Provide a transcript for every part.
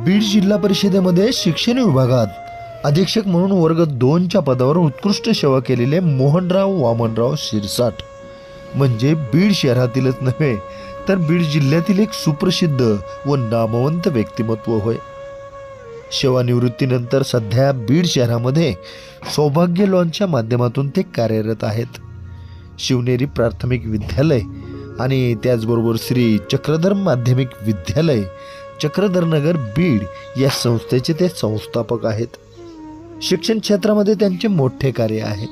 बीड जिल्हा परिषदेमध्ये शिक्षण विभागात अधीक्षक म्हणून वर्ग 2च्या पदावर उत्कृष्ट सेवा केलेले मोहनराव वामनराव शिरसाट म्हणजे बीड शहरातीलच नव्हे तर बीड जिल्ह्यातील एक सुप्रसिद्ध व नामवंत व्यक्तिमत्व होय। सेवानिवृत्तीनंतर सध्या बीड शहरामध्ये सौभाग्य लॉनच्या माध्यमातून ते कार्यरत आहेत। शिवनेरी प्राथमिक विद्यालय आणि त्याचबरोबर श्री चक्रधर माध्यमिक विद्यालय चक्रधरनगर बीड या संस्थेचे ते संस्थापक आहेत। शिक्षण क्षेत्रामध्ये त्यांचे मोठे कार्य आहे।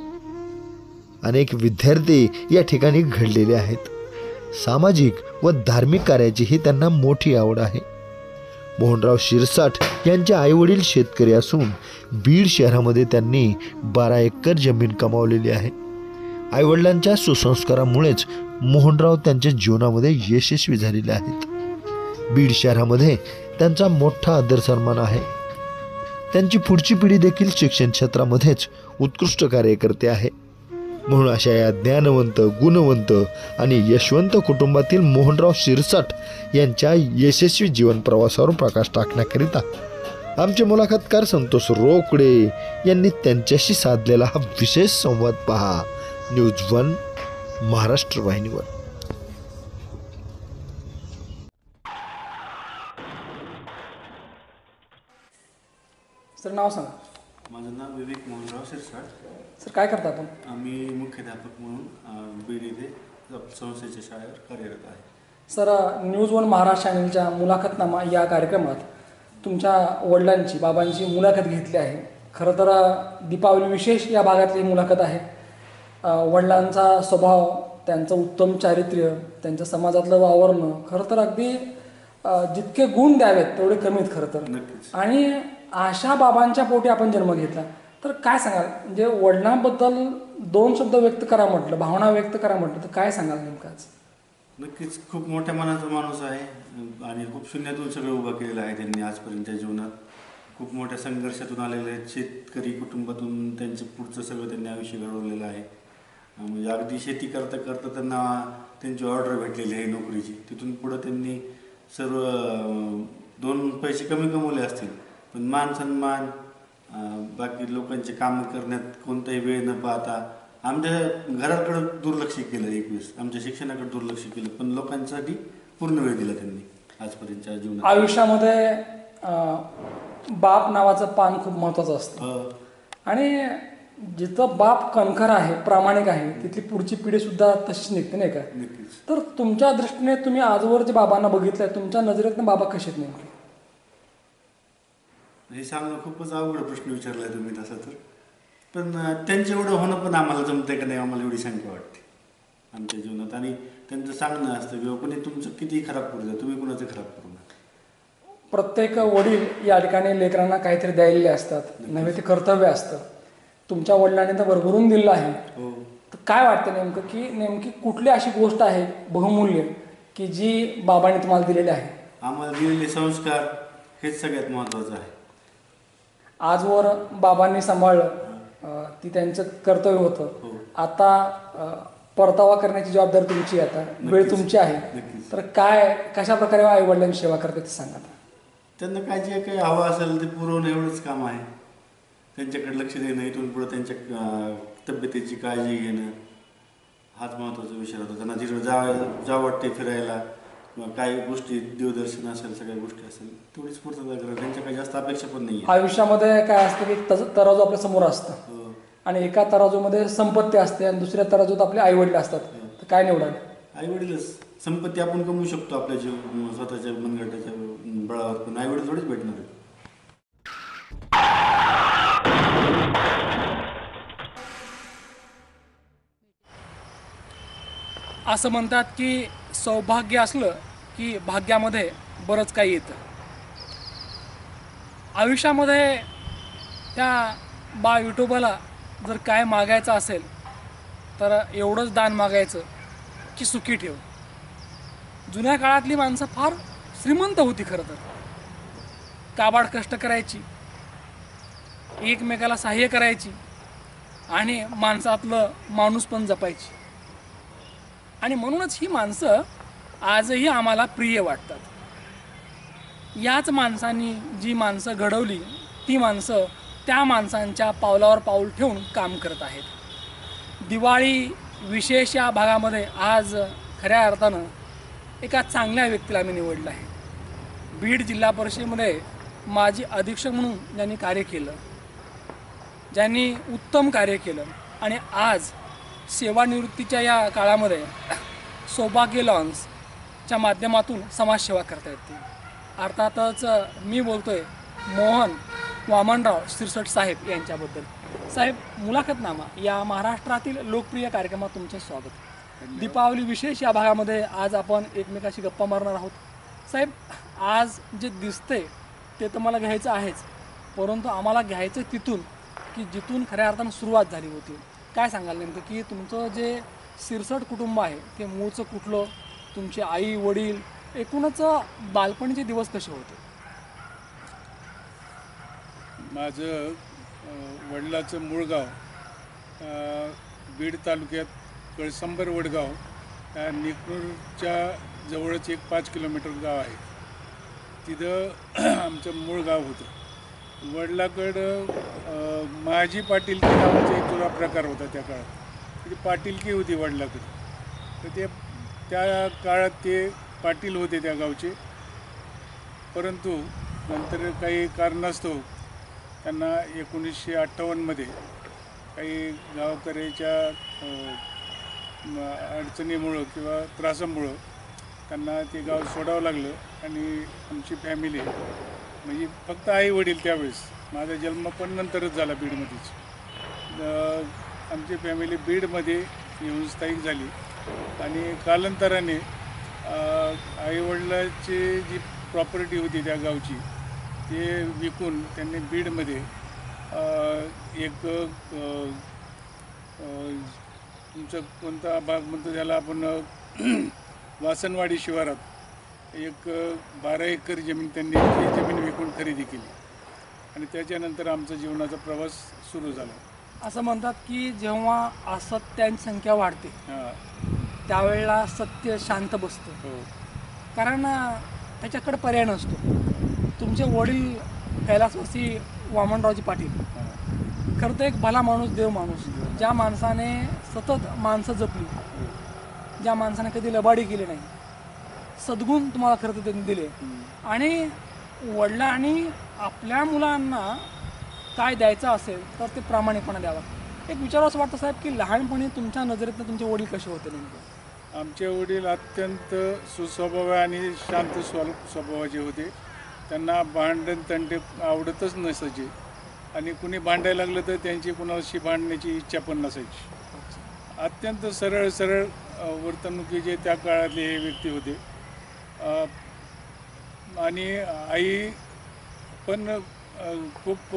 अनेक विद्यार्थी या ठिकाणी घडलेले आहेत। सामाजिक व धार्मिक कार्याचीही त्यांना मोठी आवड आहे। मोहनराव शिरसाट यांचे आईवडील शेतकरी असून बीड शहरामध्ये त्यांनी 12 एकर जमीन कमावलेली आहे। आईवडिलांच्या सुसंस्कारामुळेच मोहनराव त्यांच्या जीवनामध्ये यशस्वी झालेले आहेत। बीड शहरामध्ये त्यांचा मोठा आदर सन्मान आहे। त्यांची पुढची पिढी देखील शिक्षण क्षेत्रामध्येच उत्कृष्ट कार्य करते आहे। म्हणून अशा या ज्ञानवंत, गुणवंत आणि यशवंत कुटुंबातील मोहनराव शिरसाट यांच्या यशस्वी जीवन प्रवासावर प्रकाश टाकण्याकरिता आमचे मुलाखतकार संतोष रोकडे यांनी त्यांच्याशी साधलेला हा विशेष संवाद पहा न्यूज 1 महाराष्ट्र वाहिनीवर। सर नाव सांगा। माझं नाव विवेक मोहनराव शिरसाट। सर काय करता आपण? आम्ही मुख्याध्यापक म्हणून बीड येथे संस्थेच्या शाळेवर कार्यरत आहे। सर न्यूज 1 महाराष्ट्र चॅनलच्या मुलाखतनामा या कार्यक्रमात तुमच्या वडिलांची बाबांची मुलाखत घेतली आहे। खरं तर दीपावली विशेष या भागातली मुलाखत आहे। वडिलांचा स्वभाव, त्यांचं उत्तम चारित्र्य, त्यांच्या समाजातलं वावरणं खरं तर अगदी जितके गुण द्यावेत तेवढे कमीत खरं तर। आणि अशा बाबांच्या पोटी आपण जन्म घेतला तर काय सांगाल? म्हणजे वडिलांबद्दल 2 शब्द व्यक्त करा म्हटलं, भावना व्यक्त करा म्हटलं तर काय सांगाल नेमकाच? नक्कीच खूप मोठ्या मनाचा माणूस आहे आणि खूप शून्यातून सगळं उभं केलेलं आहे त्यांनी आजपर्यंतच्या जीवनात। खूप मोठ्या संघर्षातून आलेले आहेत। शेतकरी कुटुंबातून त्यांचं पुढचं सगळं त्यांनी आयुष्य घडवलेलं आहे। म्हणजे अगदी शेती करता करता त्यांना त्यांची ऑर्डर भेटलेली आहे नोकरीची। तिथून पुढं त्यांनी सर्व 2 पैसे कमी कमवले असतील पण मान सन्मान, बाकी लोकांचे कामं करण्यात कोणताही वेळ न पाहता आमच्या घराकडे दुर्लक्ष केलं, एक वेळेस आमच्या शिक्षणाकडे दुर्लक्ष केलं, पण लोकांसाठी पूर्ण वेळ दिला त्यांनी आजपर्यंतच्या जीवनात। आयुष्यामध्ये बाप नावाचं पान खूप महत्त्वाचं असतं आणि जिथं बाप कणखर आहे, प्रामाणिक आहे, तिथली पुढची पिढी सुद्धा तशीच निघते नाही का? तर तुमच्या दृष्टीने तुम्ही आजवर जे बाबांना बघितलंय, तुमच्या नजरेतनं बाबा कसे आहेत नेमके? हे सांगणं खूपच अवघड प्रश्न विचारलाय तुम्ही तसं तर, पण त्यांच्या एवढं होणं पण आम्हाला जमतंय का नाही आम्हाला एवढी शंका वाटते आमच्या जीवनात। आणि त्यांचं सांगणं असतं किंवा कोणी तुमचं कितीही खराब करू द्या, तुम्ही कोणाचं खराब करू नका। प्रत्येक वडील या ठिकाणी लेकरांना काहीतरी द्यायलेले असतात, नव्हे ते कर्तव्य असतं। तुमच्या वडिलांनी तर भरभरून दिलं आहे। तर काय वाटतं नेमकं की नेमकी कुठली अशी गोष्ट आहे बहुमूल्य की जी बाबांनी तुम्हाला दिलेली आहे? आम्हाला दिलेले संस्कार हेच सगळ्यात महत्त्वाचं आहे। आजवर बाबांनी सांभाळलं, ती त्यांचं कर्तव्य होतं। आता परतावा करण्याची जबाबदारी तुमची, आता वेळ तुमची आहे। तर काय कशा प्रकारे आई वडिलांची सेवा करते ते सांगा। त्यांना काय जे काही हवं असेल ते पुरवणं एवढंच काम आहे। त्यांच्याकडे लक्ष देणं, इथून पुढं त्यांच्या तब्येतीची काळजी घेणं हाच महत्त्वाचा विषय होता। त्यांना जिकडे जावं वाटते फिरायला किंवा काही गोष्टी, देवदर्शन असेल, सगळ्या गोष्टी असेल, तेवढीच पूर्तता करा। त्यांच्या काही जास्त अपेक्षा पण नाही। आयुष्यामध्ये काय असतं की तराजू आपल्या समोर असतं आणि एका तराजूमध्ये संपत्ती असते आणि दुसऱ्या तराजूत आपले आई वडील असतात। तर काय निवडाल? आई वडीलच। संपत्ती आपण कमवू शकतो आपल्या स्वतःच्या मनगटाच्या बळावर, पण आई वडील थोडीच भेटणार आहे। असं म्हणतात की सौभाग्य असलं की भाग्यामध्ये बरंच काही येतं। आयुष्यामध्ये त्या बा विठोबाला जर काय मागायचं असेल तर एवढंच दान मागायचं की सुखी ठेव। जुन्या काळातली माणसं फार श्रीमंत होती खरं तर, काबाड कष्ट करायची, एकमेकाला सहाय्य करायची आणि माणसातलं माणूस पण जपायची। आणि म्हणूनच ही माणसं आजही आम्हाला प्रिय वाटतात। याच माणसांनी जी माणसं घडवली ती माणसं त्या माणसांच्या पावलावर पाऊल ठेवून काम करत आहेत. दिवाळी विशेष या भागामध्ये आज खऱ्या अर्थानं एका चांगल्या व्यक्तीला आम्ही निवडलं आहे. बीड जिल्हा परिषदेमध्ये माजी अधीक्षक म्हणून ज्यांनी कार्य केलं, ज्यांनी उत्तम कार्य केलं आणि आज सेवानिवृत्तीच्या या काळामध्ये सौभाग्य लॉन्सच्या माध्यमातून समाजसेवा करता येते. अर्थातच मी बोलतोय मोहन वामनराव सिरसट साहेब यांच्याबद्दल. साहेब, मुलाखतनामा या महाराष्ट्रातील लोकप्रिय कार्यक्रमात तुमचं स्वागत. दीपावली विशेष या भागामध्ये आज आपण एकमेकाशी गप्पा मारणार आहोत. साहेब, आज जे दिसतंय ते तर मला घ्यायचं आहेच, परंतु आम्हाला घ्यायचं तिथून की जिथून खऱ्या अर्थानं सुरुवात झाली होती. काय सांगाल नेमकं की तुमचं जे सिरसट कुटुंब आहे ते मूळचं कुठलं, तुमचे आई वडील, एकूणच बालपणीचे दिवस कसे होते? माझं वडिलाचं मूळ गाव बीड तालुक्यात कळसंबर वडगाव या निकनूरच्या जवळच एक 5 किलोमीटर गाव आहे. तिथं आमचं मूळ गाव होतं. वडिलाकडं महाजी पाटीलकी नावाचा एक जुना प्रकार होता त्या काळात. ती पाटीलकी होती वडिलाकडे. तर ते त्या काळात ते पाटील होते त्या गावचे, परंतु नंतर काही कारणास्तव त्यांना 1958मध्ये काही गावकऱ्याच्या अडचणीमुळं किंवा त्रासामुळं त्यांना ते गाव सोडावं लागलं आणि आमची फॅमिली म्हणजे फक्त आई वडील त्यावेळेस, माझा जन्म पण नंतरच झाला बीडमध्येच, आमची फॅमिली बीडमध्ये येऊन स्थायिक झाली. आणि कालांतराने आईवडिलाची जी प्रॉपर्टी होती त्या गावची ते विकून त्यांनी बीडमध्ये एक तुमचा कोणता भाग म्हणतो त्याला आपण वासनवाडी शिवारात एक 12 एकर जमीन त्यांनी ती जमीन विकून खरेदी केली आणि त्याच्यानंतर आमचा जीवनाचा प्रवास सुरू झाला. असं म्हणतात की जेव्हा असत्यांची संख्या वाढते त्यावेळेला सत्य शांत बसतं. हो. कारण त्याच्याकडे पर्याय नसतो. तुमचे वडील कैलासवासी वामनरावजी पाटील खरं तर एक भला माणूस, देव माणूस, ज्या माणसाने सतत माणसं जपली, ज्या माणसाने कधी लबाडी केली नाही, सद्गुण तुम्हाला खरं तर त्यांनी दिले. आणि वडिलांनी आपल्या मुलांना काय द्यायचं असेल तर ते प्रामाणिकपणा द्यावा. एक विचारावं असं वाटतं साहेब की लहानपणी तुमच्या नजरेतनं तुमचे वडील कसे होते नेमके? आमचे वडील अत्यंत सुस्वभाव आणि शांत स्वभावाचे होते. त्यांना भांडण तंटे आवडतच नसायचे आणि कुणी भांडायला लागलं तर त्यांची कुणाशी भांडण्याची इच्छा पण नसायची. अत्यंत सरळ सरळ वर्तणुकीचे त्या काळातले हे व्यक्ती होते. आणि आई पण खूप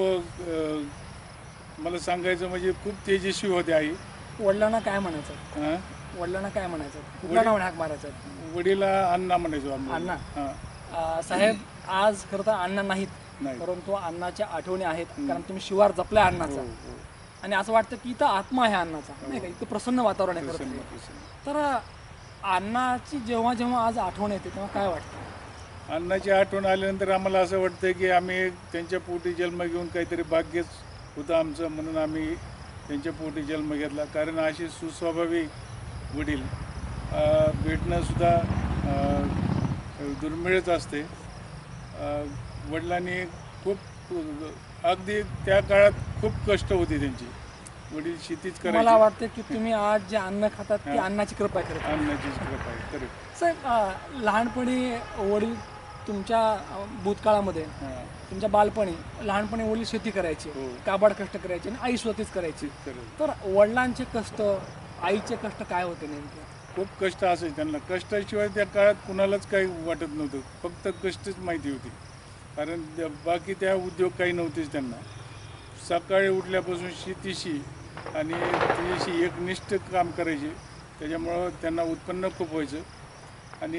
मला सांगायचं म्हणजे खूप तेजस्वी होते आई. वडिलांना काय म्हणायचं? हां, वडिलांना काय म्हणायचं? कुठला नाव हाक मारायचं? वडीला अण्णा म्हणायचो आम्ही. अण्णा. हां. साहेब, आज खरं तर अण्णा नाहीत, नाही. परंतु अण्णाच्या आठवणी आहेत. कारण तुम्ही शिवार जपलाय अण्णाचा. आणि असं वाटतं की इथं आत्मा आहे अण्णाचा, नाही का? इथं प्रसन्न वातावरण आहे खरं तर. अण्णाची जेव्हा जेव्हा आज आठवण येते तेव्हा काय वाटतं? अण्णाची आठवण आल्यानंतर आम्हाला असं वाटतं की आम्ही त्यांच्या पोटी जन्म घेऊन काहीतरी भाग्यच होतं आमचं, म्हणून आम्ही त्यांच्या पोटी जन्म घेतला. कारण अशी सुस्वाभाविक वडील भेटणंसुद्धा दुर्मिळच असते. वडिलांनी खूप अगदी त्या काळात खूप कष्ट होते त्यांची. वडील शेतीच करायचे. मला वाटतं की तुम्ही आज जे अन्न खातात ती अन्नाची कृपा आहे खरं. अन्नाचीच कृपा आहे. करेक्ट. साहेब, लहानपणी वडील तुमच्या भूतकाळामध्ये, तुमच्या बालपणी लहानपणी वडील शेती करायचे, हो. काबाड कष्ट करायचे आणि आई स्वतःच करायची. तर वडिलांचे कष्ट, आईचे कष्ट काय होते नेमके? खूप कष्ट असायचे त्यांना. कष्टाशिवाय त्या काळात कुणालाच काही वाटत नव्हतं, फक्त कष्टच माहिती होती. कारण बाकी त्या उद्योग काही नव्हतेच त्यांना. सकाळी उठल्यापासून शेतीशी आणि तिची एकनिष्ठ काम करायचे, त्याच्यामुळं त्यांना उत्पन्न खूप व्हायचं आणि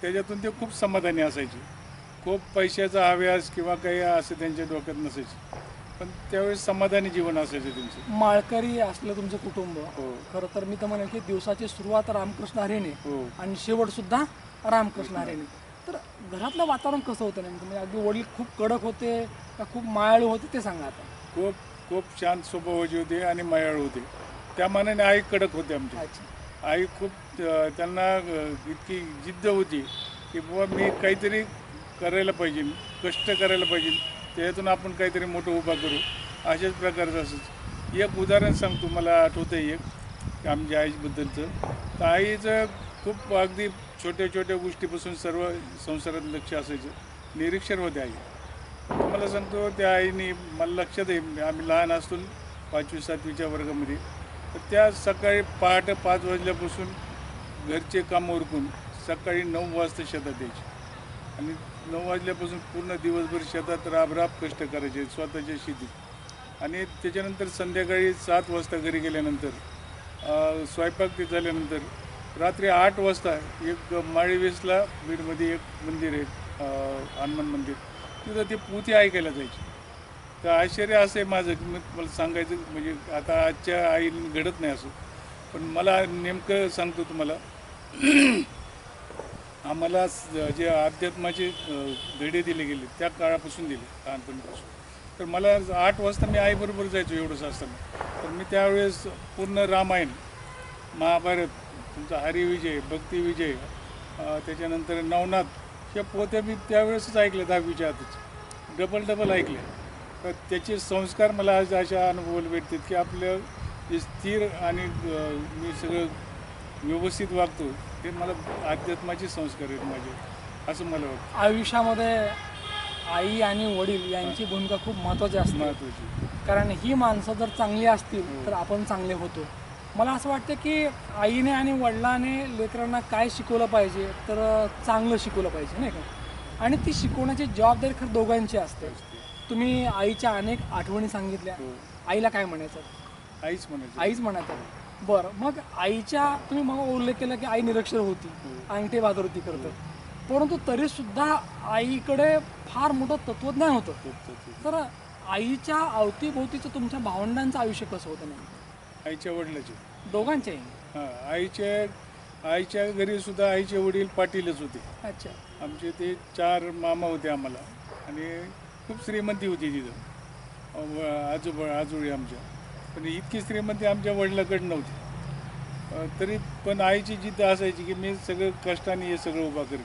त्याच्यातून ते खूप समाधानी असायचे. खूप पैशाचा हव्यास किंवा काही असं त्यांच्या डोक्यात नसायचे, पण त्यावेळेस समाधानी जीवन असायचं त्यांचं. माळकरी असलं तुमचं कुटुंब. हो. खरं तर मी तर म्हणेन की दिवसाची सुरुवात रामकृष्ण हरीने हो. आणि शेवट सुद्धा रामकृष्ण हरीने. तर घरातलं वातावरण कसं होतं नेमकं, म्हणजे अगदी वडील खूप कडक होते का खूप मायाळू होते ते सांगा आता. खूप खूप शांत स्वभावाचे होते आणि मायाळू होते. त्या मानाने आई कडक होते आमची. अच्छा. आई खूप त्यांना इतकी जिद्द होती की बुवा मी काहीतरी करायला पाहिजे, कष्ट करायला पाहिजे, त्याच्यातून आपण काहीतरी मोठं उभा करू, अशाच प्रकारचं असंच. एक उदाहरण सांगतो, मला आठवतं आहे एक आमच्या आईबद्दलचं. तर आईचं खूप अगदी छोट्या छोट्या गोष्टीपासून सर्व संसारात लक्ष असायचं, निरीक्षण होते आई. तुम्हाला सांगतो त्या आईने, मला लक्षात आहे आम्ही लहान असतो 5वी 7वीच्या वर्गामध्ये, तर त्या सकाळी पहाटे 5 वाजल्यापासून घरचे काम उरकून सकाळी 9 वाजता शेतात यायचे आणि 9 वाजल्यापासून पूर्ण दिवसभर शेतात राबराब कष्ट करायचे स्वतःच्या शेतीत. आणि त्याच्यानंतर संध्याकाळी 7 वाजता घरी गेल्यानंतर स्वयंपाक ते झाल्यानंतर रात्री 8 वाजता एक माळीवेसला बीडमध्ये एक मंदिर आहे, हनुमान मंदिर, तिथं ते पोथी ऐकायला जायचे. तर आश्चर्य असं आहे माझं की मला सांगायचं म्हणजे आता आजच्या आईने घडत नाही असं, पण मला नेमकं सांगतो तुम्हाला, आम्हाला जे अध्यात्माचे धडे दिले गेले त्या काळापासून दिले, लहानपणीपासून. तर मला 8 वाजता मी आईबरोबर जायचो एवढंच असताना. तर मी त्यावेळेस पूर्ण रामायण, महाभारत, तुमचा हरिविजय, भक्तिविजय, त्याच्यानंतर नवनाथ, ह्या पोथ्या मी त्यावेळेसच ऐकल्या 10वीच्या आतच, डबल ऐकले. तर त्याचे संस्कार मला आज अशा अनुभवाला भेटतात की आपलं जे स्थिर आणि मी सगळं व्यवस्थित वागतो हे मला अध्यात्माचे संस्कार आहेत माझे, असं मला वाटतं. आयुष्यामध्ये आई आणि वडील यांची भूमिका खूप महत्त्वाची असते. महत्त्वाची. कारण ही माणसं जर चांगली असतील तर आपण चांगले होतो. मला असं वाटतं की आईने आणि वडिलांने लेकरांना काय शिकवलं पाहिजे, तर चांगलं शिकवलं पाहिजे, नाही का. आणि ती शिकवण्याची जबाबदारी खरं दोघांची असते. तुम्ही आईच्या अनेक आठवणी सांगितल्या. आईला काय म्हणायचं? आईच म्हणायचं. आईच म्हणायचं. बरं, मग आईच्या, तुम्ही मग उल्लेख केला की आई निरक्षर होती, अंगठे बाजारती करतात, परंतु तरीसुद्धा आईकडे फार मोठं तत्त्वज्ञान होतं. तर आईच्या अवतीभोवतीचं तुमच्या भावंडांचं आयुष्य कसं होतं नेमकं? आईच्या वडिलाचे, दोघांच्याही? हां, आईच्या घरी सुद्धा आईचे वडील पाटीलच होते. अच्छा. आमचे ते 4 मामा होते आम्हाला आणि खूप श्रीमंती होती तिथं, आजोळी आमच्या. पण इतकी श्रीमंती आमच्या वडिलाकडे नव्हती. तरी पण आईची जिद्द असायची की मी सगळं कष्टाने हे सगळं उभा करेन.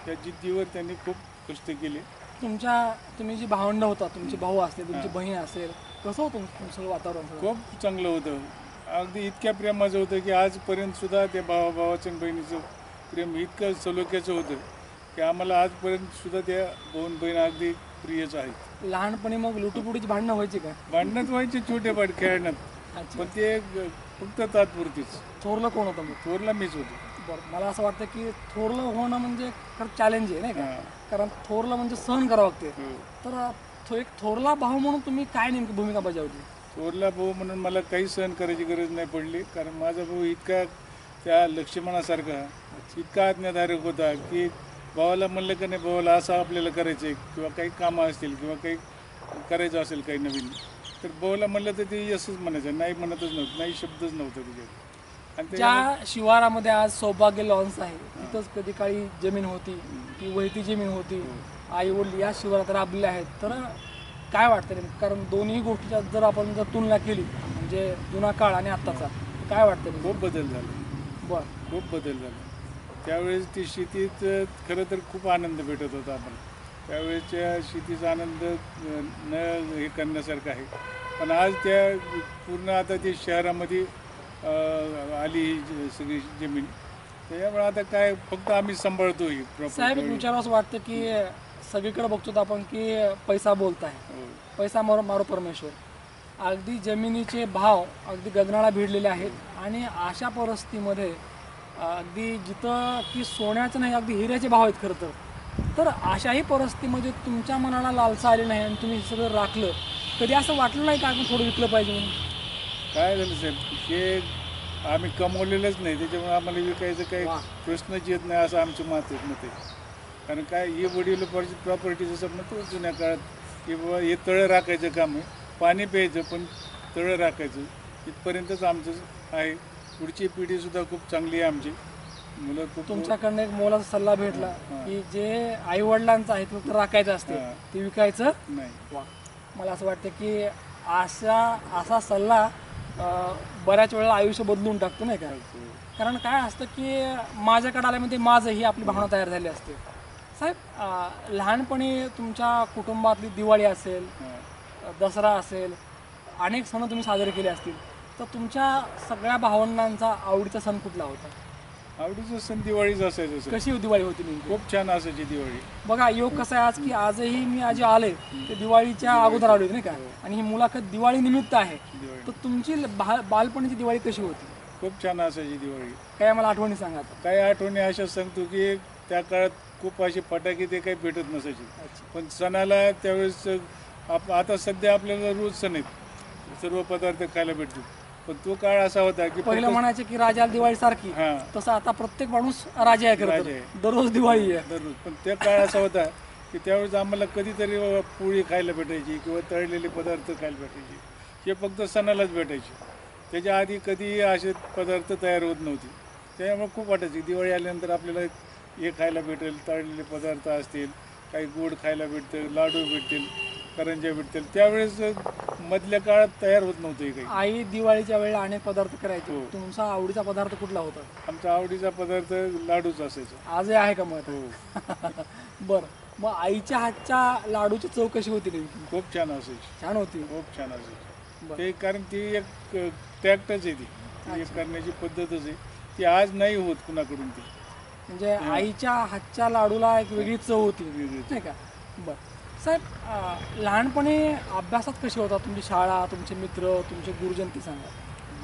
त्या जिद्दीवर त्यांनी खूप कष्ट केले. तुम्ही जी भावंड होता, तुमचे भाऊ असतील, तुमची बहीण असेल, कसं होतं तुमचं वातावरण? खूप चांगलं होतं, अगदी इतक्या प्रेमाचं होतं की आजपर्यंत सुद्धा त्या भावाचं आणि बहिणीचं प्रेम इतकं सलोख्याचं होतं की आम्हाला आजपर्यंत सुद्धा त्या भाऊन बहीण अगदी प्रियच आहेत. लहानपणी मग लुटूपुटीची भांडणं व्हायची का? भांडणात व्हायचे छोटे पाट खेळण्यात, अच्छा. पण ते फक्त तात्पुरतीच. थोरलं कोण होतं मग? थोरला मीच होतो. बरं, मला असं वाटतं की थोरलं होणं म्हणजे खरं चॅलेंज आहे, नाही का. कारण थोरलं म्हणजे सहन करावं लागते. तर एक थोरला भाऊ म्हणून तुम्ही काय नेमकी भूमिका बजावली? थोरला भाऊ म्हणून मला काही सहन करायची गरज नाही पडली, कारण माझा भाऊ इतका त्या लक्ष्मणासारखा इतका आज्ञाधारक होता की भावाला म्हणलं का नाही, भावाला असं आपल्याला करायचं आहे किंवा काही कामं असतील किंवा काही करायचं असेल काही नवीन, तर भावाला म्हणलं तर ते असंच म्हणायचं, नाही म्हणतच नव्हतं, नाही शब्दच नव्हता त्याच्यात. आणि ज्या शिवारामध्ये आज सौभाग्य लॉन्स आहे, तिथंच कधी काळी जमीन होती, ती वैती जमीन होती, आई वडील या शिवारात राबलेले आहेत. तर काय वाटतं नेमकं, कारण दोन्ही गोष्टीच्या जर आपण तुलना केली, म्हणजे जुना काळ आणि आत्ताचा, काय वाटतं? खूप बदल झाला. बरं, खूप बदल झाला. त्यावेळेस ती शेतीत खरं तर खूप आनंद भेटत होता आम्हाला. त्यावेळेसच्या शेतीचा आनंद न हे करण्यासारखं आहे. पण आज त्या पूर्ण आता ती शहरामध्ये आली ही सगळी जमीन, त्याच्यामुळे आता काय फक्त आम्ही सांभाळतो ही प्रॉपर्टी. साहेब, विचारावं असं वाटतं की सगळीकडे बघतो आपण की पैसा बोलत आहे, पैसा मारो परमेश्वर. अगदी जमिनीचे भाव अगदी गगनाला भिडलेले आहेत आणि अशा परिस्थितीमध्ये अगदी जिथं की सोन्याचं नाही, अगदी हिऱ्याचे भाव आहेत खरं तर. तर अशाही परिस्थितीमध्ये तुमच्या मनाला लालसा आली नाही आणि तुम्ही सगळं राखलं, कधी असं वाटलं नाही का आपण थोडं विकलं पाहिजे म्हणून? काय झालं साहेब, हे आम्ही कमवलेलंच नाही, त्याच्यामुळे आम्हाला विकायचं काही प्रश्नच येत नाही असं आमचं मत आहे. कारण काय, हे वडील प्रॉपर्टीचं स्वप्न तो जुन्या काळात की बाबा हे तळं राखायचं काम आहे, पाणी प्यायचं पण तळं राखायचं, इथपर्यंतच आमचं आहे. पुढची पिढीसुद्धा खूप चांगली आहे आमची. मुलं खूप तुमच्याकडनं एक मोलाचा सल्ला भेटला की जे आई वडिलांचं आहे ते फक्त राखायचं असते, ते विकायचं नाही. वा. मला असं वाटतं की असा सल्ला बऱ्याच वेळेला आयुष्य बदलून टाकतो नाही का. कारण काय असतं की माझ्याकडे आल्यामध्ये माझं ही आपली भावना तयार झाली असते. साहेब, लहानपणी तुमच्या कुटुंबातली दिवाळी असेल, दसरा असेल, अनेक सण तुम्ही साजरे केले असतील, तर तुमच्या सगळ्या भावंडांचा आवडीचा सण कुठला होता? आवडीचं सण दिवाळीच असायचं सर. कशी दिवाळी होती नेमकी? खूप छान असायची दिवाळी. बघा, योग कसा आहे आज की आजही मी आज आले ते दिवाळीच्या अगोदर आले नाही का, आणि ही मुलाखत दिवाळी निमित्त आहे. तर तुमची बालपणीची दिवाळी कशी होती? खूप छान असायची दिवाळी. काय मला आठवणी सांगा आता. काही आठवणी अशा सांगतो की त्या काळात खूप असे फटाके ते काही भेटत नसायचे, पण सणाला त्यावेळेस आता सध्या आपल्याला रोज सण आहेत, सर्व पदार्थ खायला भेटतील. पण तो काळ असा होता की पहिलं म्हणायचे की राजा दिवाळी सारखी, तसं आता प्रत्येक माणूस राजा आहे, राजा आहे. दररोज दिवाळी आहे दररोज. पण त्या काळ असा होता की त्यावेळेस आम्हाला कधीतरी पोळी खायला भेटायची किंवा तळलेले पदार्थ खायला भेटायचे. हे फक्त सणालाच भेटायचे. त्याच्या आधी कधी असे पदार्थ तयार होत नव्हते. त्यामुळे खूप वाटायचे दिवाळी आल्यानंतर आपल्याला हे खायला भेटेल, तळलेले पदार्थ असतील, काही गोड खायला भेटतं, लाडू भेटतील, करंज्या भेटतील. त्यावेळेस मधल्या काळात तयार होत नव्हतं काही. आई दिवाळीच्या वेळेला अनेक पदार्थ करायचे. तुमचा आवडीचा पदार्थ कुठला होता? आमचा आवडीचा पदार्थ लाडूच असायचा. आजही आहे का मग? बरं, मग आईच्या हातच्या लाडूची चव कशी होती नेमकी? खूप छान असायची. छान होती. खूप छान असायची. ते कारण ती एक टॅक्टच आहे, ती एक करण्याची पद्धतच आहे. ती आज नाही होत कुणाकडून. ती म्हणजे आईच्या हातच्या लाडूला एक वेगळी चव होती, नाही का. बरं साहेब, लहानपणी अभ्यासात कशी होता? तुमची शाळा, तुमचे मित्र, तुमचे गुरुजन ते सांगा.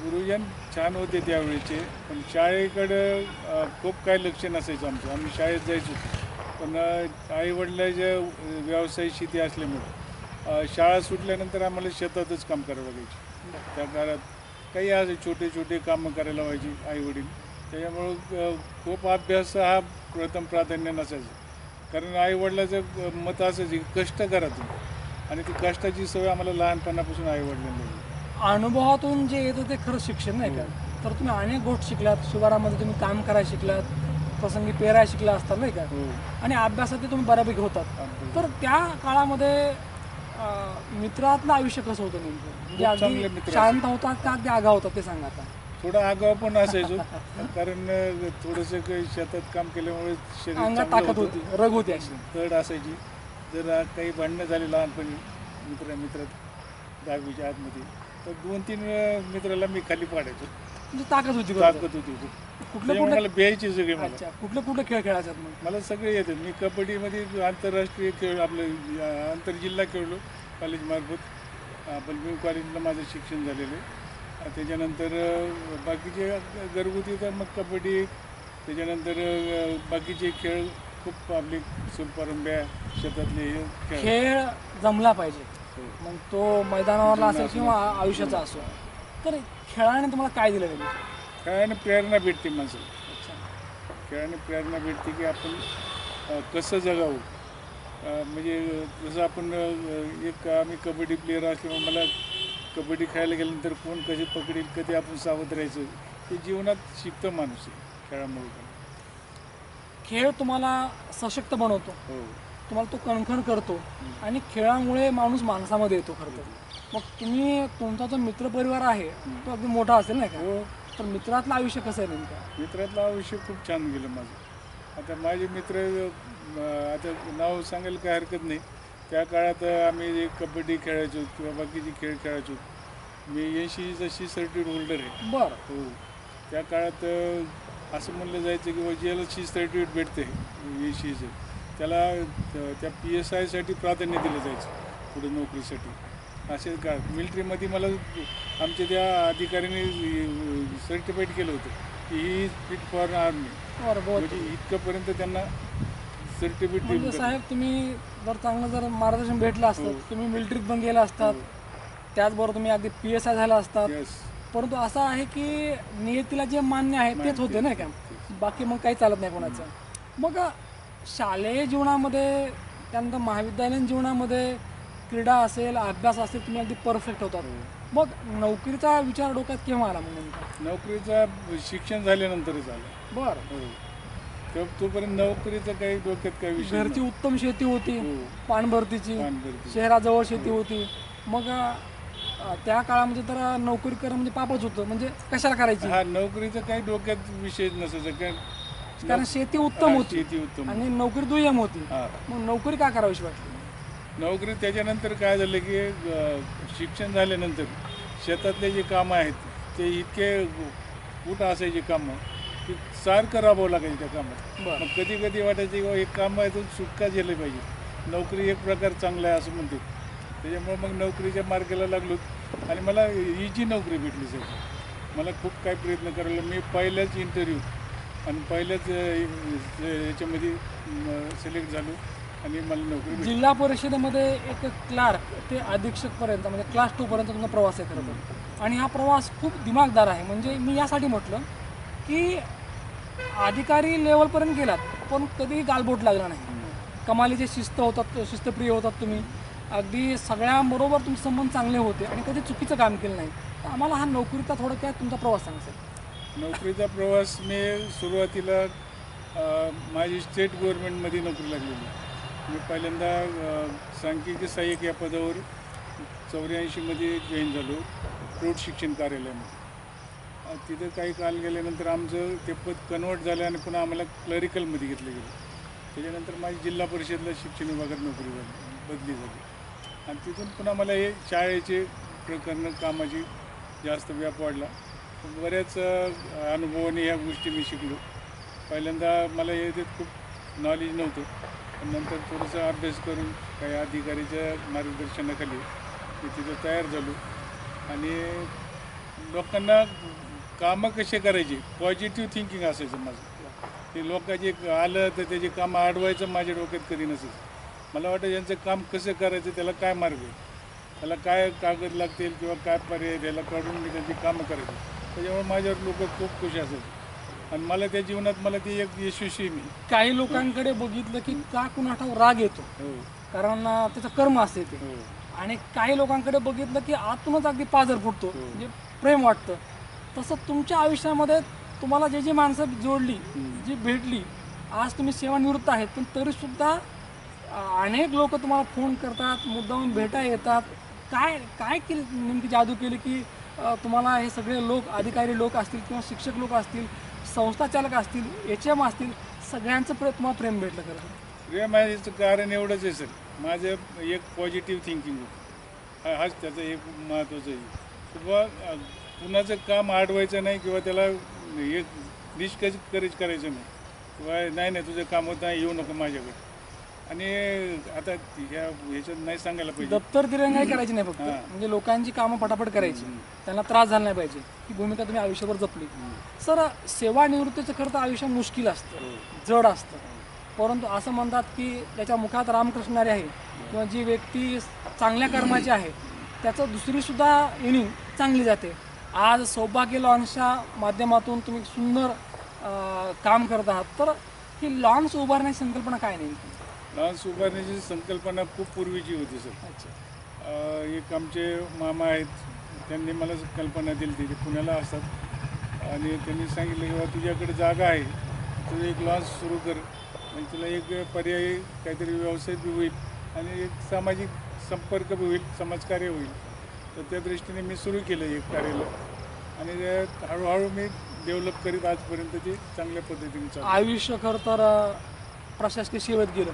गुरुजन छान होते त्यावेळेचे, पण शाळेकडं खूप काय लक्ष नसायचं आमचं. आम्ही शाळेत जायचो, पण आईवडिलांच्या व्यवसाय शेती असल्यामुळे शाळा सुटल्यानंतर आम्हाला शेतातच काम करावं लागायचे. त्या काळात काही असे छोटे छोटे कामं करायला व्हायची आईवडील. त्याच्यामुळं खूप अभ्यास हा प्रथम प्राधान्य नसायचं. कारण आईवडिलाचं मत असायचं की कष्ट करा तुम्ही, आणि ती कष्टाची सवय आम्हाला लहानपणापासून आईवडिलांना दिली. अनुभवातून जे येतं ते खरंच शिक्षण नाही का. तर तुम्ही अनेक गोष्टी शिकलात, शिवारामध्ये तुम्ही काम करायला शिकलात, प्रसंगी पेरायला शिकला असतात नाही का, आणि अभ्यासात तुम्ही बऱ्यापैकी होतात. तर त्या काळामध्ये मित्रातलं आयुष्य कसं होतं नेमकं? म्हणजे अगदी शांत होतात का अगदी आगाव होतात ते सांगा आता. थोडा आगाव पण असायचो, कारण थोडंसं काही शेतात काम केल्यामुळे शरीर अंगात ताकद होती, रग होती अशी. तड असायची. जर काही भांडणं झाली लहानपणी मित्रात 10वीच्या आतमध्ये, तर 2-3 मित्राला मी खाली पाडायचो. म्हणजे ताकद होती. ताकद होती. कुठले मला भ्यायचे सगळे. मला कुठले खेळ खेळायच्यात मग? मला सगळे येतात. मी कबड्डीमध्ये आंतरराष्ट्रीय खेळ, आपलं आंतरजिल्हा खेळलो कॉलेजमार्फत. बलबीम कॉलेजला माझं शिक्षण झालेलं आहे. त्याच्यानंतर बाकीचे घरगुती तर मग कबड्डी, त्याच्यानंतर बाकीचे खेळ खूप आपले सुरपारंब्या, शेतातले खेळ जमला पाहिजे. मग तो मैदानावरला असेल किंवा आयुष्याचा असो. तर खेळाने तुम्हाला काय दिलं पाहिजे? खेळाने प्रेरणा भेटते माणसाला. खेळाने प्रेरणा भेटते की आपण कसं जगावं. म्हणजे जसं आपण आम्ही कबड्डी प्लेयर असल्यामुळे मला कबड्डी खेळायला गेल्यानंतर कोण कसे पकडेल, कधी आपण सावध राहायचं, ते जीवनात शिकतं माणूस खेळामुळे. खेळ तुम्हाला सशक्त बनवतो, तुम्हाला तो कणखण करतो, आणि खेळामुळे माणूस माणसामध्ये येतो खरं तर. मग तुमचा जो मित्रपरिवार आहे तो अगदी मोठा असेल नाही का. तर मित्रातलं आयुष्य कसं आहे नेमकं? मित्रातलं आयुष्य खूप छान गेलं माझं. आता माझे मित्र, आता नाव सांगायला काय हरकत नाही. त्या काळात आम्ही कबड्डी खेळायचो किंवा बाकीचे खेळ खेळायचो. मी 80ची सर्टिफिकेट होल्डर आहे. बरं. हो. त्या काळात असं म्हणलं जायचं की ज्याला सर्टिफिकेट भेटते 80चं, त्याला त्या PSIसाठी प्राधान्य दिलं जायचं पुढे नोकरीसाठी. असे का मिलिटरीमध्ये मला आमच्या त्या अधिकाऱ्याने सर्टिफाईड केलं होतं की ही फिट फॉर आर्मी. म्हणजे इतकंपर्यंत त्यांना सर्टिफिकेट दिलं. साहेब, तुम्ही जर चांगलं जर मार्गदर्शन भेटलं असतं, तुम्ही मिलिटरीत पण गेला असतात, त्याचबरोबर तुम्ही अगदी PSI झाला असतात. परंतु असं आहे की नियतीला जे मान्य आहे तेच होते नाही का, बाकी मग काही चालत नाही कोणाचं. मग शालेय जीवनामध्ये, त्यानंतर महाविद्यालयीन जीवनामध्ये क्रीडा असेल, अभ्यास असेल, तुम्ही अगदी परफेक्ट होतात. मग नोकरीचा विचार डोक्यात केव्हा आला? मग नोकरीचा शिक्षण झाल्यानंतरच आलं. बरं. तोपर्यंत नोकरीचं काही डोक्यात काही विषय घरची उत्तम शेती होती, हो. पानभरतीची, पानभरती. शहराजवळ शेती होती. मग त्या काळामध्ये तर नोकरी करणं म्हणजे पापच होतं. म्हणजे कशाला करायची? हा नोकरीचं काही डोक्यात विषय नसायचं कारण शेती उत्तम होती शेती उत्तम आणि नोकरी दुय्यम होती. हा मग नोकरी का करावीशी वाटली? नोकरी त्याच्यानंतर काय झालं की शिक्षण झाल्यानंतर शेतातले जे कामं आहेत ते इतके कुठं असायचे कामं की सारखं राबावं लागायचं त्या कामात. बरं. मग कधी कधी वाटायचं की एक काम आहे तर सुटका झाली पाहिजे. नोकरी एक प्रकार चांगला आहे असं म्हणतो. त्याच्यामुळे मग नोकरीच्या मार्गाला लागलो आणि मला इजी नोकरी भेटली सर. मला खूप काय प्रयत्न करायला मी पहिल्याच इंटरव्ह्यू आणि पहिल्याच याच्यामध्ये सिलेक्ट झालो आणि मला नोकरी भेटली. जिल्हा परिषदेमध्ये एक क्लार्क ते अधीक्षकपर्यंत म्हणजे क्लास 2 पर्यंत तुमचा प्रवास आहे खरं तर. आणि हा प्रवास खूप दिमागदार आहे. म्हणजे मी यासाठी म्हटलं की अधिकारी लेवलपर्यंत गेलात पण कधीही गालबोट लागला नाही. कमालीचे शिस्तप्रिय होतात तुम्ही. अगदी सगळ्यांबरोबर तुमचे संबंध चांगले होते आणि कधी चुकीचं काम केलं नाही. तर आम्हाला हा नोकरीचा थोडक्यात तुमचा प्रवास सांगायचा. नोकरीचा प्रवास मी सुरुवातीला माझी स्टेट गव्हर्नमेंटमध्ये नोकरी लागलेली. मी पहिल्यांदा सांख्यिकी सहाय्यक या पदावर 84मध्ये जॉईन झालो प्रौढ शिक्षण कार्यालयामध्ये. तिथं काही काल गेल्यानंतर आमचं ते पद कन्वर्ट झालं आणि पुन्हा आम्हाला क्लरिकलमध्ये घेतलं गेलं. त्याच्यानंतर माझी जिल्हा परिषदला शिक्षण विभागात नोकरी बदली झाली आणि तिथून पुन्हा मला हे शाळेचे प्रकरणं कामाची जास्त व्याप वाढला. बऱ्याच अनुभवाने ह्या गोष्टी मी शिकलो. पहिल्यांदा मला हे खूप नॉलेज नव्हतं पण नंतर थोडंसं अभ्यास करून काही अधिकारीच्या मार्गदर्शनाखाली मी तिथं तयार झालो आणि लोकांना कामं कसे करायचे पॉझिटिव्ह थिंकिंग असायचं माझं. ते लोकांचे आलं तर त्याचे काम अडवायचं माझ्या डोक्यात कधी नसायचं. मला वाटतं यांचं काम कसं करायचं त्याला काय मार्ग आहे त्याला काय कागद लागतील किंवा काय पर्याय त्याला काढून मी त्यांची कामं करायची. त्याच्यामुळे माझ्यावर लोक खूप खुश असायचे आणि मला त्या जीवनात मला ती एक यशस्वी मी. काही लोकांकडे बघितलं की का कुणाठावर राग येतो हो कारण त्याचं कर्म असते ते. हो आणि काही लोकांकडे बघितलं की आतूनच अगदी पाझर फुटतो हो. म्हणजे प्रेम वाटतं. तसं तुमच्या आयुष्यामध्ये तुम्हाला जी माणसं जोडली जी भेटली आज तुम्ही सेवानिवृत्त आहेत पण तरीसुद्धा अनेक लोक तुम्हाला फोन करतात मुद्दाम भेटायला येतात. काय काय केली नेमकी जादू केली की तुम्हाला हे सगळे लोक अधिकारी लोक असतील किंवा शिक्षक लोक असतील संस्थाचालक असतील HM असतील सगळ्यांचं तुम्हाला प्रेम भेटलं खरं? प्रेम आहे कारण एवढंच आहे सर. माझं एक पॉझिटिव्ह थिंकिंग होतं. हाच त्याचं एक महत्त्वाचं आहे किंवा कुणाचं काम अडवायचं नाही किंवा त्याला एक डिस्करेज करायचं नाही किंवा नाही तुझं काम होत नाही येऊ नको माझ्याकडे. आणि आता ह्याच्यात नाही सांगायला पाहिजे दप्तर दिरंगाई करायची नाही फक्त म्हणजे लोकांची कामं पटापट करायची त्यांना त्रास झाला नाही पाहिजे ही भूमिका तुम्ही आयुष्यभर जपली. सर सेवानिवृत्तीचं खरं तर आयुष्य मुश्किल असतं जड असतं परंतु असं म्हणतात की त्याच्या मुखात रामकृष्णारी आहे किंवा जी व्यक्ती चांगल्या कर्माची आहे त्याचं दुसरीसुद्धा इनिंग चांगली जाते. आज सौभाग्य लॉन्सच्या माध्यमातून तुम्ही सुंदर काम करत आहात. तर ही लॉन्स उभारण्याची संकल्पना काय नेमकी? लॉन्स उभारण्याची संकल्पना खूप पूर्वीची होती सर. अच्छा एक आमचे मामा आहेत त्यांनी मला कल्पना दिली ते पुण्याला असतात आणि त्यांनी सांगितलं की बाबा तुझ्याकडे जागा आहे तुझं एक लॉन्स सुरू कर म्हणजे तुला एक पर्यायी काहीतरी व्यवसाय बी होईल आणि एक सामाजिक संपर्क बी होईल समाजकार्य होईल. तर त्या दृष्टीने मी सुरू केलं एक कार्यालय आणि हळूहळू मी डेव्हलप करीत आजपर्यंत ते चांगल्या पद्धतीने चालू. आयुष्य खरं तर प्रशासकीय सेवेत गेलं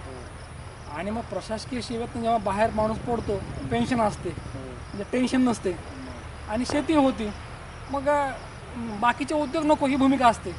आणि मग प्रशासकीय सेवेत जेव्हा बाहेर माणूस पडतो पेन्शन असते म्हणजे टेन्शन नसते आणि शेती होती मग बाकीचे उद्योग नको ही भूमिका असते.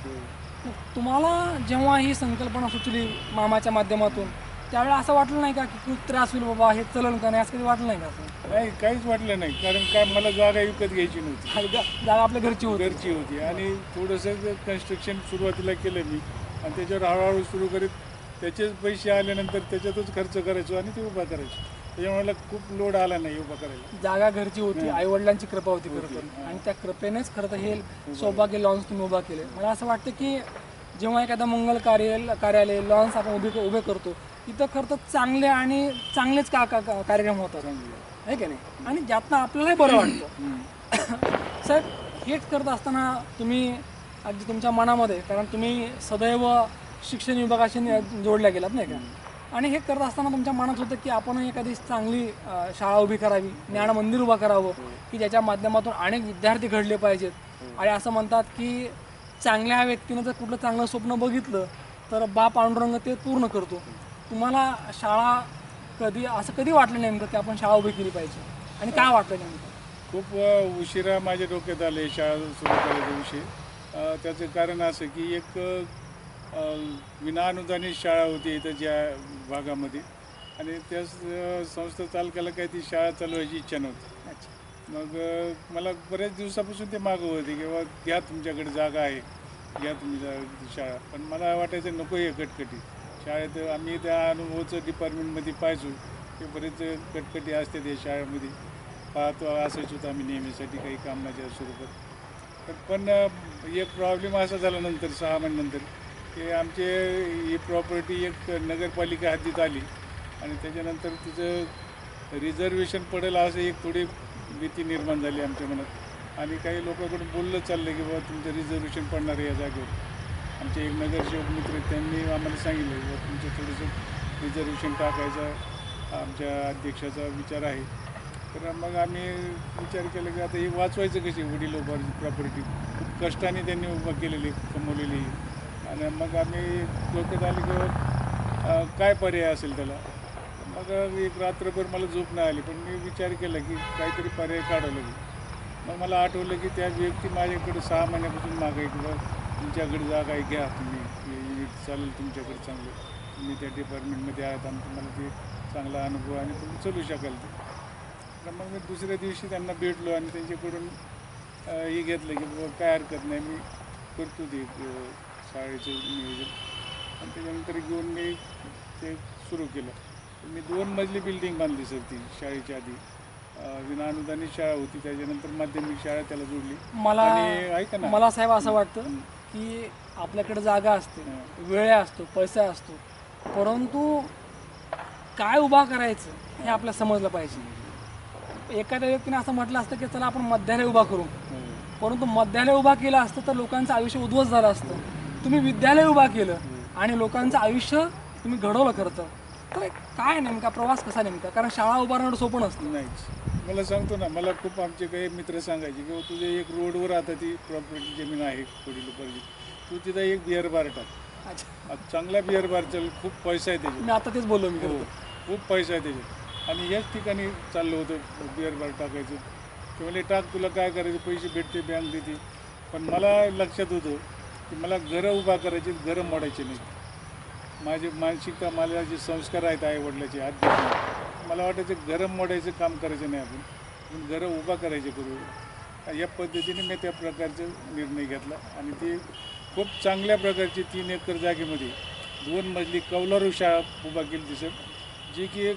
तुम्हाला जेव्हा ही संकल्पना सुचली मामाच्या माध्यमातून त्यावेळेला असं वाटलं नाही का की खूप त्रास होईल बाबा हे चलन का नाही असं कधी वाटलं नाही का? असं नाही काहीच वाटलं नाही कारण काय मला जागा विकत घ्यायची नव्हती. जागा आपल्या घरची होती आणि थोडंसं कन्स्ट्रक्शन सुरुवातीला केलं मी आणि त्याच्यावर हळूहळू सुरू करीत त्याचेच पैसे आल्यानंतर त्याच्यातच खर्च करायचो आणि ते उभा करायचो. त्याच्यामुळे मला खूप लोड आला नाही उभा करायला. जागा घरची होती आईवडिलांची कृपा होती खरं तर आणि त्या कृपेनेच खरं तर हे सौभाग्य लॉन्स तुम्ही उभा केले. मला असं वाटतं की जेव्हा एखादा मंगल कार्यालय लॉन्स आपण उभे करतो तिथं खरं तर चांगले आणि चांगलेच कार्यक्रम होतात आहे की नाही आणि ज्यातनं आपल्यालाही बरं वाटतं. साहेब हेच करत असताना तुम्ही अगदी तुमच्या मनामध्ये कारण तुम्ही सदैव शिक्षण विभागाशी जोडल्या गेलात नाही का? आणि हे करत असताना तुमच्या मनात होतं की आपण एखादी चांगली शाळा उभी करावी, ज्ञान मंदिर उभं करावं की ज्याच्या माध्यमातून अनेक विद्यार्थी घडले पाहिजेत. आणि असं म्हणतात की चांगल्या व्यक्तीनं जर कुठलं चांगलं स्वप्न बघितलं तर बाप पांडुरंग ते पूर्ण करतो. तुम्हाला शाळा कधी वाटलं नेमकं की आपण शाळा उभी केली पाहिजे आणि काय वाटलं नेमकं? खूप उशिरा माझ्या डोक्यात आले शाळा सुरू करायचा विषय. त्याचं कारण असं की एक विनाअनुदानित शाळा होती इथं ज्या भागामध्ये, आणि त्या संस्था चालकाला काही ती शाळा चालवायची इच्छा नव्हती. मग मला बऱ्याच दिवसापासून ते मागं होते की बाबा घ्या, तुमच्याकडे जागा आहे, घ्या तुम्ही शाळा. पण मला वाटायचं नको आहे कटकटी शाळेत. आम्ही त्या अनुभवचं डिपार्टमेंटमध्ये पाहायचो की बरेच कटकटी असते त्या शाळेमध्ये, पाहतो असायचो होतं आम्ही नेहमीसाठी काही कामाच्या स्वरूपात. पण एक प्रॉब्लेम असा झाला नंतर 6 महिन्यानंतर की आमचे ही प्रॉपर्टी एक नगरपालिका हद्दीत आली, आणि त्याच्यानंतर तिचं रिझर्वेशन पडेल असं एक थोडी भीती निर्माण झाली आमच्या मनात. आणि काही लोकांकडून बोललं चाललं की बाबा तुमचं रिझर्वेशन पडणार आहे या जागेवर. आमचे एक नगरसेवक मित्र त्यांनी आम्हाला सांगितलं की बाबा तुमचं थोडंसं रिझर्वेशन टाकायचा आमच्या अध्यक्षाचा विचार आहे. तर मग आम्ही विचार केला की आता हे वाचवायचं कशी, वडील उभारची प्रॉपर्टी खूप कष्टाने त्यांनी उभं केलेली, कमवलेली. आणि मग आम्ही डोक्यात आले की काय पर्याय असेल त्याला. मग एक रात्रभर मला झोप नाही आली, पण मी विचार केला की काहीतरी पर्याय काढावं लागेल. मग मला आठवलं की त्या व्यक्ती माझ्याकडे 6 महिन्यापासून मागे किंवा तुमच्याकडे जागा आहे, घ्या तुम्ही, युनिट चालेल तुमच्याकडे चांगलं, तुम्ही त्या डिपार्टमेंटमध्ये आहात आणि तुम्हाला ते चांगला अनुभव आणि तुम्ही चालू शकाल ते. तर मग मी दुसऱ्या दिवशी त्यांना भेटलो आणि त्यांच्याकडून हे घेतलं की बाबा काय हरकत नाही, मी करतो ते शाळेचं नियोजन. आणि त्याच्यानंतर घेऊन मी ते सुरू केलं. मी 2 मजली बिल्डिंग बांधली सर ती शाळेच्या आधी. विनाअनुदानित शाळा होती, त्याच्यानंतर माध्यमिक शाळा त्याला जोडली. ऐका ना, मला साहेब असं वाटतं की आपल्याकडे जागा असते, वेळ असतो, पैसा असतो, परंतु काय उभा करायचं हे आपल्याला समजलं पाहिजे. एखाद्या व्यक्तीने असं म्हटलं असतं की चला आपण मध्यालय उभा करू, परंतु मध्यालय उभा केलं असतं तर लोकांचं आयुष्य उद्ध्वस्त झालं असतं. तुम्ही विद्यालय उभा केलं आणि लोकांचं आयुष्य तुम्ही घडवलं खरं तर काय नेमका प्रवास कसा नेमका? कारण शाळा उभारणं सोपं नसतं. नाहीच. मला सांगतो ना, मला खूप आमचे काही मित्र सांगायचे की तुझे एक रोडवर आता ती प्रॉपर्टी जमीन आहे वडील उभारची, तू तिथं एक बिअर बार टाक. अच्छा, चांगला बिअर बार चल, खूप पैसा आहे त्याच्यात. मी आता तेच बोललो. मी खूप पैसा आहे त्याच्यात. आणि याच ठिकाणी चाललं होतं बिअर बार टाकायचं. ते म्हणजे टाक, तुला काय करायचं, पैसे भेटते, बँक देते. पण मला लक्षात होतं की मला घरं उभा करायची, घरं मोडायचे नाही. माझी मानसिकता, मला जे संस्कार आहेत आईवडिलाचे हात घेतले, मला वाटायचं घरं मोडायचं काम करायचं नाही, आपण घरं उभा करायचे करू. या पद्धतीने मी त्या प्रकारचा निर्णय घेतला आणि ती खूप चांगल्या प्रकारची 3 एकर जागेमध्ये 2 मजली कौलारू शाळा उभा केली ती सर, जी की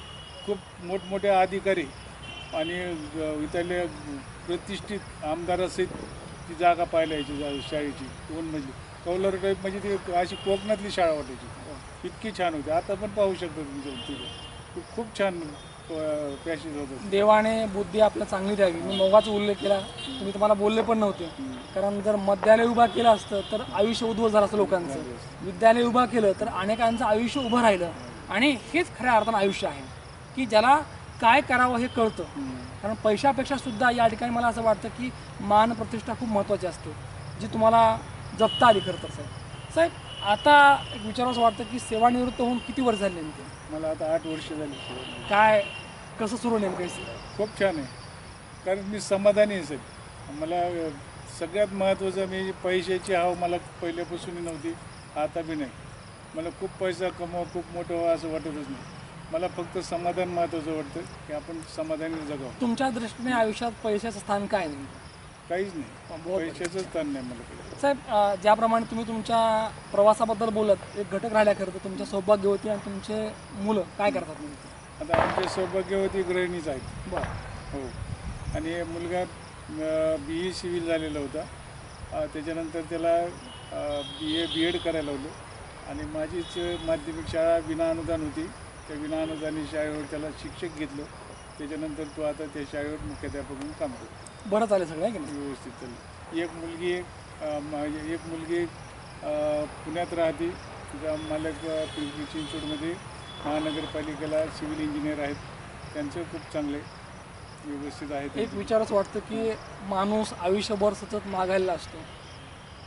खूप मोठमोठे अधिकारी आणि इथले प्रतिष्ठित आमदारासहित ती जागा पाहायला यायची शाळेची. 2 मजली कौलारू टाईप, म्हणजे ती अशी कोकणातली शाळा वाटायची, इतकी छान होती. आता पण पाहू शकतो तुमच्या तिथे खूप छान पॅसेज होतं. देवाने बुद्धी आपल्याला चांगली द्यावी. मी मगाच उल्लेख केला, तुम्ही तुम्हाला बोलले पण नव्हते. कारण जर मध्यालय उभा केलं असतं तर आयुष्य उद्ध्वस्त झालं असतं लोकांचं. विद्यालय उभा केलं तर अनेकांचं आयुष्य उभं राहिलं. आणि हेच खऱ्या अर्थानं आयुष्य आहे की ज्याला काय करावं हे कळतं. कारण पैशापेक्षा सुद्धा या ठिकाणी मला असं वाटतं की मान प्रतिष्ठा खूप महत्त्वाची असते, जी तुम्हाला जपता आली खरं तर. साहेब आता एक विचारावंसं वाटतं की सेवानिवृत्त होऊन किती वर्ष झाले नेमके? मला आता 8 वर्ष झाली. काय कसं सुरू नेमकं? खूप छान आहे, कारण मी समाधानी आहे सर. मला सगळ्यात महत्त्वाचं, मी पैशाची हाव मला पहिल्यापासून नव्हती, आता बी नाही. मला खूप पैसा कमवा, खूप मोठं व्हा असं वाटतच नाही. मला फक्त समाधान महत्त्वाचं वाटतं की आपण समाधानी जगावं. तुमच्या दृष्टीने आयुष्यात पैशाचं स्थान काय नाही? काहीच नाही, पैशाचं स्थान नाही मला काही. साहेब ज्याप्रमाणे तुम्ही तुमच्या प्रवासाबद्दल बोलत, एक घटक राहिल्या खरं तर तुमच्या सौभाग्यवती आणि तुमचे मुलं काय करतात नेमकं? आता आमच्या सौभाग्यवती गृहिणीच आहेत. बरं. हो. आणि मुलगा BE सिव्हिल झालेला होता, त्याच्यानंतर त्याला BA BEd करायला लावलं. आणि माझीच माध्यमिक शाळा विनाअनुदान होती, त्या विनाअनुदानी शाळेवर त्याला शिक्षक घेतलं. त्याच्यानंतर तो आता त्या शाळेवर मुख्याध्यापक म्हणून काम करतो. बरं चालेल सगळं आहे की नाही? व्यवस्थित चाललं. एक मुलगी पुण्यात राहते, तिचा मालक पिंपरी चिंचवडमध्ये महानगरपालिकेला सिव्हिल इंजिनियर आहेत, त्यांचं खूप चांगले व्यवस्थित आहेत. एक विचारच वाटतं की माणूस आयुष्यभर सतत मागायला असतो,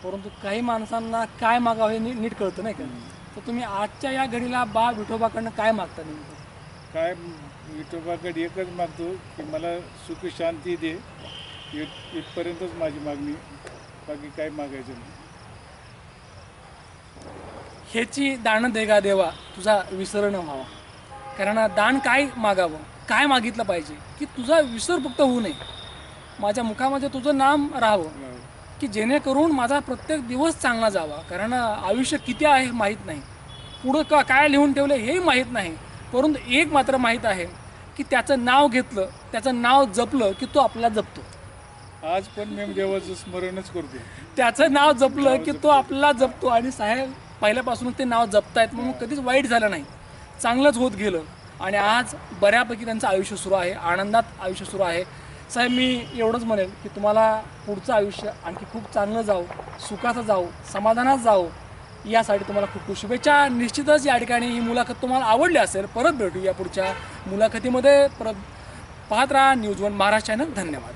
परंतु काही माणसांना काय मागावं हे नीट कळतं नाही का. तर तुम्ही आजच्या या घडीला बा विठोबाकडनं काय मागता नेमकं? काय विठोबाकडे एकच मागतो की मला सुख शांती दे, इथपर्यंतच माझी मागणी, बाकी काय मागायचं नाही. ह्याची दान देगा देवा तुझा विसर न व्हावा. कारण दान काय मागावं, काय मागितलं पाहिजे की तुझा विसर फक्त होऊ नये, माझ्या मुखामध्ये तुझं नाम राहावं, की जेणेकरून माझा प्रत्येक दिवस चांगला जावा. कारण आयुष्य किती आहे माहीत नाही, पुढं काय लिहून ठेवलं हेही माहीत नाही, परंतु एक मात्र माहीत आहे की त्याचं नाव घेतलं, त्याचं नाव जपलं की तो आपल्याला जपतो. आज पण मी देवाचं स्मरणच करतो. त्याचं नाव जपलं की तो आपल्याला जपतो. आणि साहेब पहिल्यापासूनच ते नाव जपतायत म्हणून कधीच वाईट झालं नाही, चांगलंच होत गेलं. आणि आज बऱ्यापैकी त्यांचं आयुष्य सुरू आहे, आनंदात आयुष्य सुरू आहे. साहेब मी एवढंच म्हणेल की तुम्हाला पुढचं आयुष्य आणखी खूप चांगलं जावं, सुखाचं जावं, समाधानात जावं, यासाठी तुम्हाला खूप खूप शुभेच्छा. निश्चितच या ठिकाणी ही मुलाखत तुम्हाला आवडली असेल. परत भेटू या पुढच्या मुलाखतीमध्ये. परत पाहत राहा न्यूज 1 महाराष्ट्र चॅनल. धन्यवाद.